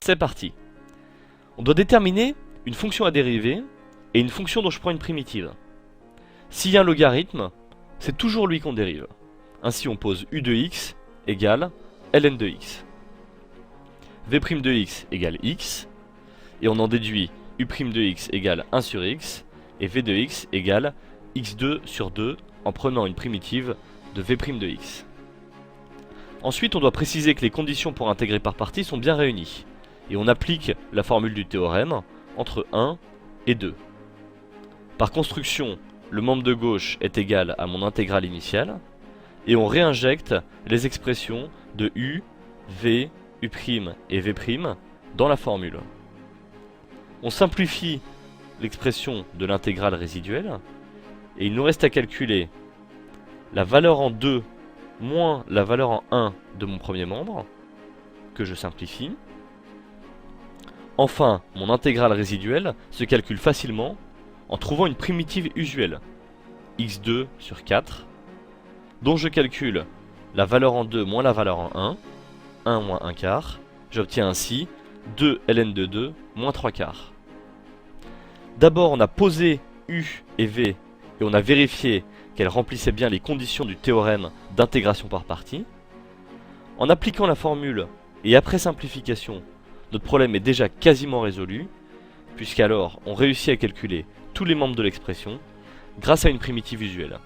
C'est parti. On doit déterminer une fonction à dériver et une fonction dont je prends une primitive. S'il y a un logarithme, c'est toujours lui qu'on dérive. Ainsi on pose u de x égale ln de x. v' de x égale x, et on en déduit u' de x égale 1 sur x, et v de x égale x2 sur 2 en prenant une primitive de v' de x. Ensuite on doit préciser que les conditions pour intégrer par partie sont bien réunies, et on applique la formule du théorème entre 1 et 2. Par construction, le membre de gauche est égal à mon intégrale initiale, et on réinjecte les expressions de u, v, u' et v' dans la formule. On simplifie l'expression de l'intégrale résiduelle, et il nous reste à calculer la valeur en 2 moins la valeur en 1 de mon premier membre, que je simplifie. Enfin, mon intégrale résiduelle se calcule facilement en trouvant une primitive usuelle, x2 sur 4, dont je calcule la valeur en 2 moins la valeur en 1, 1 moins 1 quart, j'obtiens ainsi 2 ln de 2 moins 3 quarts. D'abord on a posé u et v, et on a vérifié qu'elles remplissaient bien les conditions du théorème d'intégration par partie. En appliquant la formule, et après simplification, notre problème est déjà quasiment résolu, puisqu'alors on réussit à calculer tous les membres de l'expression grâce à une primitive usuelle.